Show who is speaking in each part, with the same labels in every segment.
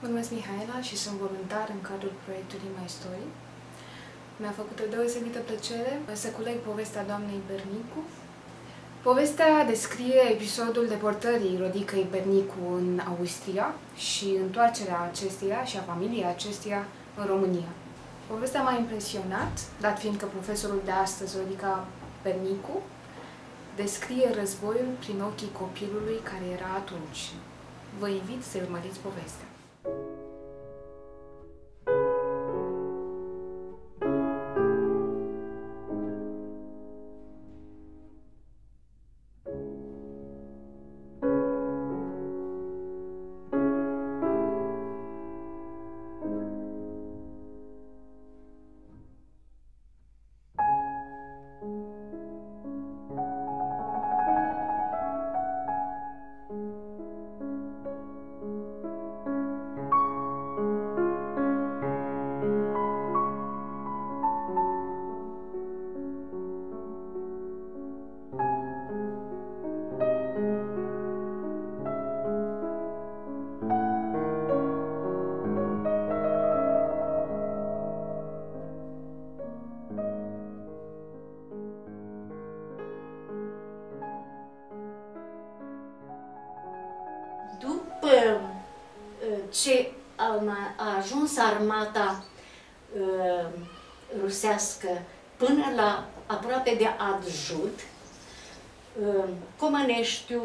Speaker 1: Mă numesc Mihaela și sunt voluntar în cadrul proiectului My Story. Mi-a făcut o deosebită plăcere să culeg povestea doamnei Bernicu. Povestea descrie episodul deportării Rodicăi Bernicu în Austria și întoarcerea acesteia și a familiei acesteia în România. Povestea m-a impresionat, dat fiind că profesorul de astăzi, Rodica Bernicu, descrie războiul prin ochii copilului care era atunci. Vă invit să urmăriți povestea.
Speaker 2: După ce a ajuns armata rusească până la aproape de Adjud, Comăneștiu,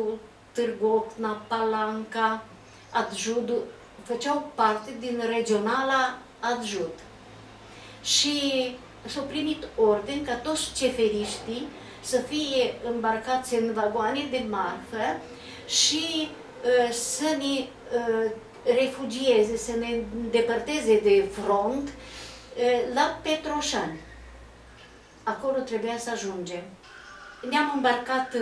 Speaker 2: Târgu Ocna, Palanca, Adjudul făceau parte din regionala Adjud. Și s-au primit ordini ca toți ceferiștii să fie îmbarcați în vagoane de marfă și să ne refugieze, să ne îndepărteze de front la Petroșani. Acolo trebuia să ajungem. Ne-am îmbarcat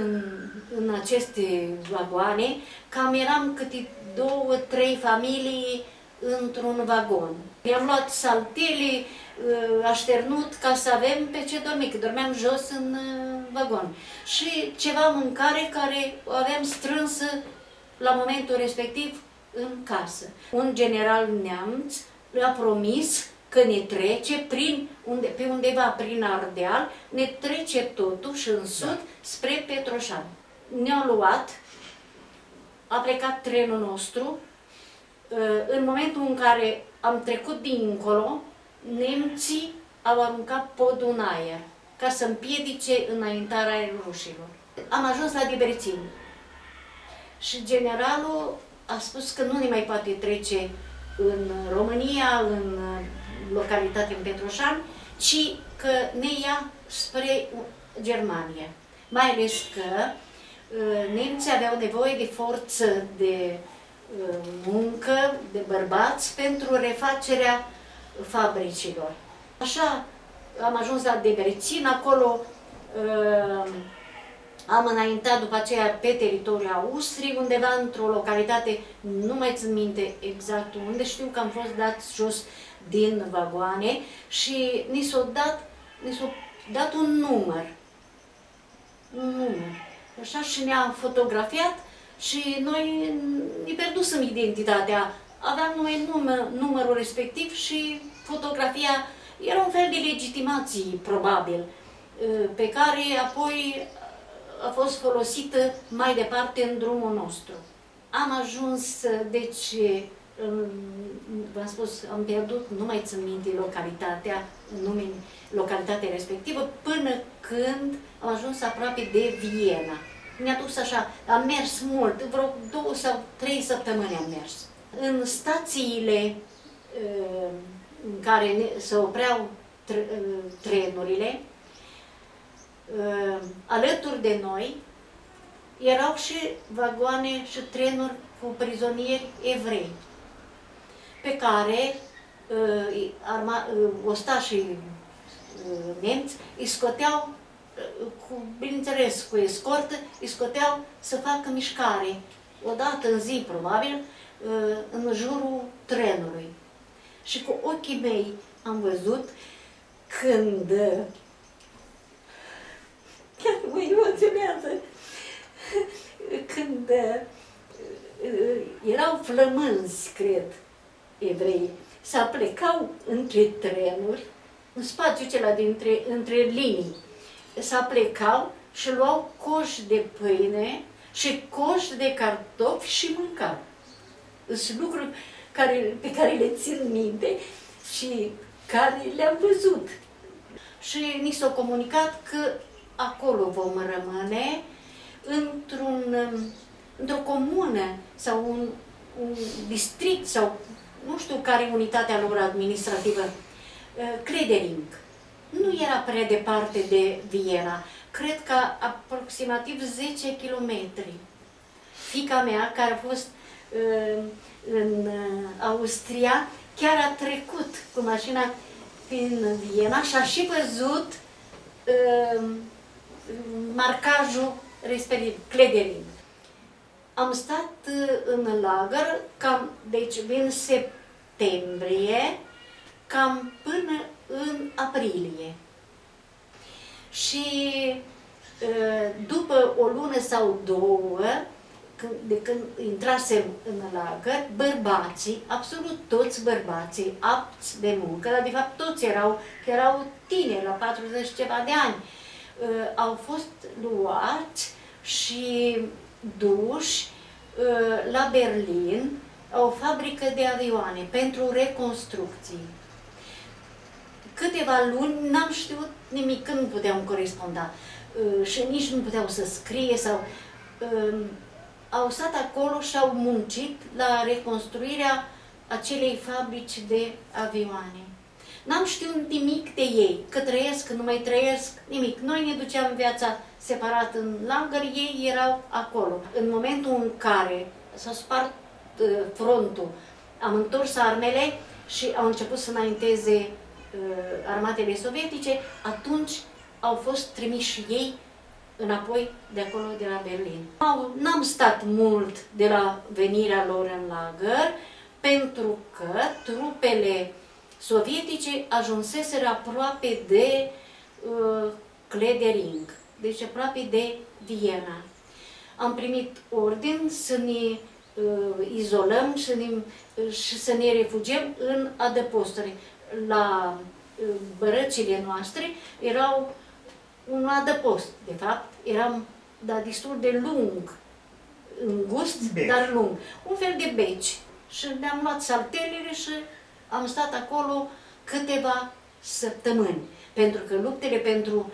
Speaker 2: în aceste vagoane, cam eram câte 2-3 familii într-un vagon. Ne-am luat saltele, așternut ca să avem pe ce dormi, că dormeam jos în vagon. Și ceva mâncare care o aveam strânsă la momentul respectiv în casă. Un general neamț le-a promis că ne trece pe undeva prin Ardeal, ne trece totuși în sud spre Petroșani. Ne-au luat, a plecat trenul nostru. În momentul în care am trecut dincolo, nemții au aruncat podul în aer ca să împiedice înaintarea rușilor. Am ajuns la Debrețin și generalul a spus că nu ne mai poate trece în România, în localitate în Petroșani, ci că ne ia spre Germania. Mai ales că nemții aveau nevoie de forță de muncă, de bărbați, pentru refacerea fabricilor. Așa am ajuns la Debrețin, acolo am înaintat după aceea pe teritoriul Austriei, undeva într-o localitate, nu mai țin minte exact unde, știu că am fost dați jos din vagoane și ni s-a dat un număr. Așa, și ne-a fotografiat și noi ne pierdusem identitatea. Aveam numai numărul respectiv și fotografia era un fel de legitimație, probabil, pe care apoi a fost folosită mai departe în drumul nostru. Am ajuns, deci, v-am spus, am pierdut, nu mai țin minte localitatea respectivă, până când am ajuns aproape de Viena. Ne-a dus așa, am mers mult, vreo 2 sau 3 săptămâni am mers. În stațiile în care se opreau trenurile, alături de noi erau și vagoane și trenuri cu prizonieri evrei, pe care ostașii nemți îi scoteau, bineînțeles cu escortă, îi scoteau să facă mișcare, o dată în zi probabil, în jurul trenului. Și cu ochii mei am văzut când chiar mă emoționează când erau flămânzi, cred, evrei, să plecau între trenuri, în spațiul acela între linii, să plecau și luau coși de pâine și coși de cartofi și mâncau. Sunt lucruri pe care le țin minte și care le-am văzut. Și ni s-a comunicat că acolo vom rămâne, într-o comună sau un district sau nu știu care e unitatea lor administrativă, Cledering. Nu era prea departe de Viena, cred că aproximativ 10 kilometri. Fiica mea, care a fost în Austria, chiar a trecut cu mașina prin Viena și a și văzut marcajul respectiv, Cledering. Am stat în lagăr, deci din septembrie, cam până în aprilie. Și după o lună sau două, de când intrasem în lagăr, bărbații, absolut toți bărbații, apți de muncă, dar de fapt toți erau tineri, la 40 ceva de ani, au fost luați și duși la Berlin, o fabrică de avioane pentru reconstrucții. Câteva luni n-am știut nimic, că nu puteam coresponda și nici nu puteau să scrie sau... au stat acolo și au muncit la reconstruirea acelei fabrici de avioane. N-am știut nimic de ei, că trăiesc, că nu mai trăiesc, nimic. Noi ne duceam viața separat în lagăr, ei erau acolo. În momentul în care s-a spart frontul, am întors armele și au început să înainteze armatele sovietice, atunci au fost trimiși ei înapoi de acolo, de la Berlin. N-am stat mult de la venirea lor în lagăr, pentru că trupele sovietice ajunseseră aproape de Cledering, deci aproape de Viena. Am primit ordin să ne izolăm și să ne refugiem în adăposturi. La bărăcile noastre erau un adăpost, de fapt, eram destul de lung, îngust, dar lung. Un fel de beci. Și ne-am luat saltelele și am stat acolo câteva săptămâni. Pentru că luptele pentru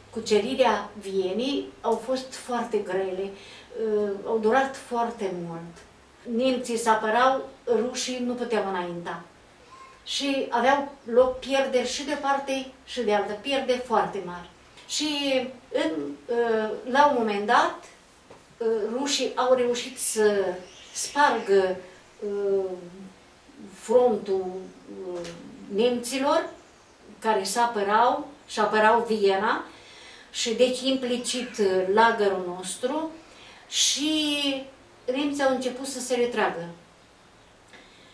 Speaker 2: cucerirea Vienei au fost foarte grele, au durat foarte mult. Nemții se apărau, rușii nu puteau înainta. Și aveau loc pierderi și de parte și de altă, pierderi foarte mari. Și la un moment dat, rușii au reușit să spargă frontul nemților care se apărau și apărau Viena și deci implicit lagărul nostru și nemții au început să se retragă.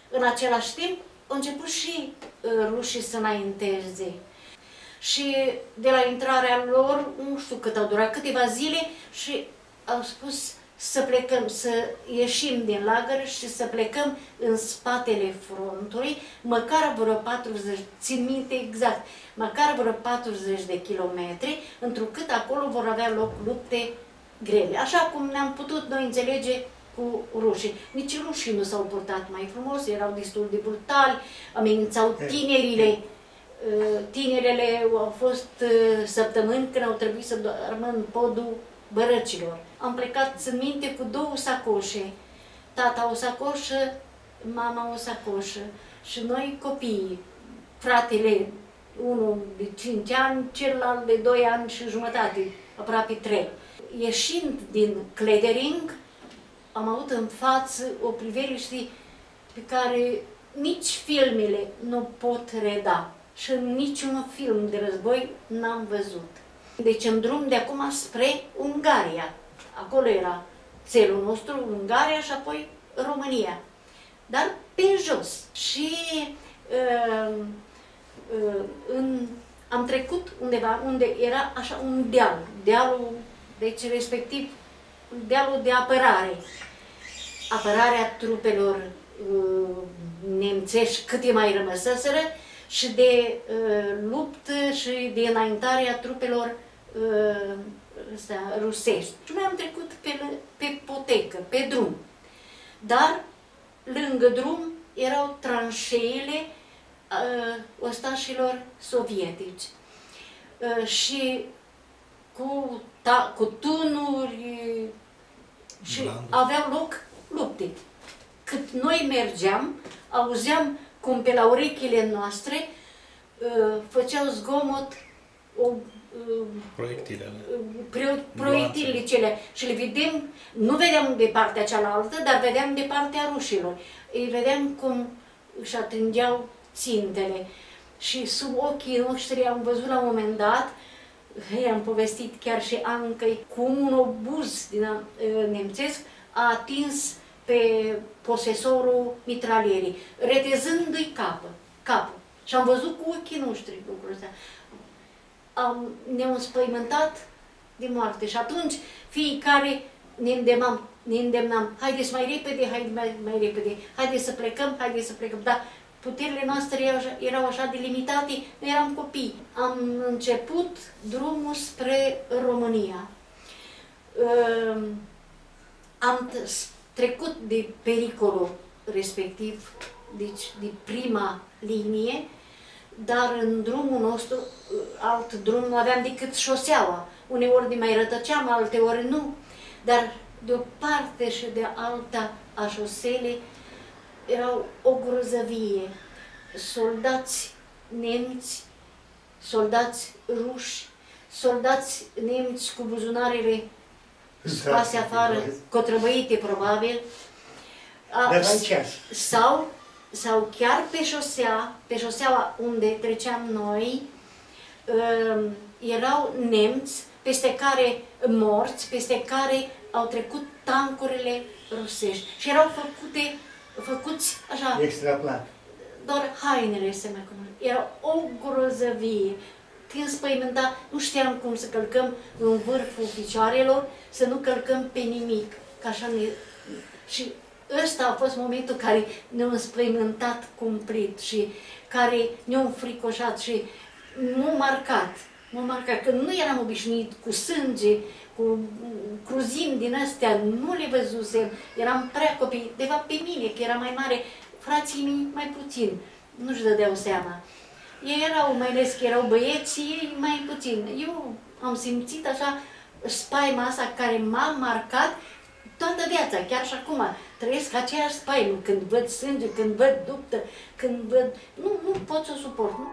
Speaker 2: În același timp, au început și rușii să înainteze. Și de la intrarea lor, nu știu cât au durat, câteva zile și au spus să plecăm, să ieșim din lagăr și să plecăm în spatele frontului, măcar vreo 40, țin minte exact, măcar vreo 40 de kilometri, întrucât acolo vor avea loc lupte grele. Așa cum ne-am putut noi înțelege cu rușii. Nici rușii nu s-au purtat mai frumos, erau destul de brutali, amenințau tinerile. Tinerele au fost săptămâni când au trebuit să doarmă în podul bărăcilor. Am plecat, țin minte, cu 2 sacoșe. Tata o sacoșă, mama o sacoșă. Și noi copiii, fratele, unul de 5 ani, celălalt de 2 ani și jumătate, aproape 3. Ieșind din Cledering, am avut în față o priveliște pe care nici filmele nu pot reda. Și niciun film de război n-am văzut. Deci în drum de acum spre Ungaria. Acolo era țelul nostru, Ungaria și apoi România. Dar pe jos. Și am trecut undeva unde era așa un deal. Dealul, deci respectiv dealul de apărare. Apărarea trupelor nemțești câte mai rămăseseră și de luptă și de înaintarea trupelor rusești. Și noi am trecut pe potecă, pe drum. Dar lângă drum erau tranșeile ostașilor sovietici. Și cu tunuri și aveau loc lupte. Cât noi mergeam, auzeam cum pe la urechile noastre făceau zgomot proiectilele cele și le vedem, nu vedeam de partea cealaltă, dar vedeam de partea rușilor. Îi vedeam cum își atingeau țintele și sub ochii noștri am văzut la un moment dat, i-am povestit chiar și Ancăi, cum un obuz din nemțesc a atins pe posesorul mitralierii, retezându-i capul. Și am văzut cu ochii noștri lucrul ăsta. Ne-am înspăimântat de moarte și atunci fiecare ne îndemnam, haideți mai repede, mai repede, haideți să plecăm, dar puterile noastre erau așa de limitate, noi eram copii. Am început drumul spre România. Am trecut de pericolul respectiv, deci de prima linie, dar în drumul nostru, alt drum, nu aveam decât șoseaua. Uneori ne mai rătăceam, alteori nu, dar de o parte și de alta a șoselei erau o grozăvie. Soldați nemți, soldați ruși, soldați nemți cu buzunarele scoase afară, cotrăbăite probabil, sau chiar pe șoseaua unde treceam noi, erau nemți peste care au trecut tancurile rusești și erau făcuți așa,
Speaker 3: extraplat.
Speaker 2: Doar hainele se mai cunosc. Era o grozăvie. Când spăimânta, nu știam cum să călcăm în vârful picioarelor, să nu călcăm pe nimic. Că așa și ăsta a fost momentul care ne-a înspăimântat cumplit și care ne-a înfricoșat și m-a marcat. Că nu eram obișnuit cu sânge, cu cruzimi din astea, nu le văzusem, eram prea copii. De fapt, pe mine, că era mai mare, frații mei mai puțin, nu-și dădeau seama. Ei erau, mai ales că erau băieți, ei mai puțin. Eu am simțit așa spaima asta care m-a marcat toată viața, chiar și acum. Trăiesc aceeași spaimă când văd sânge, când văd luptă, când văd... Nu pot să o suport. Nu?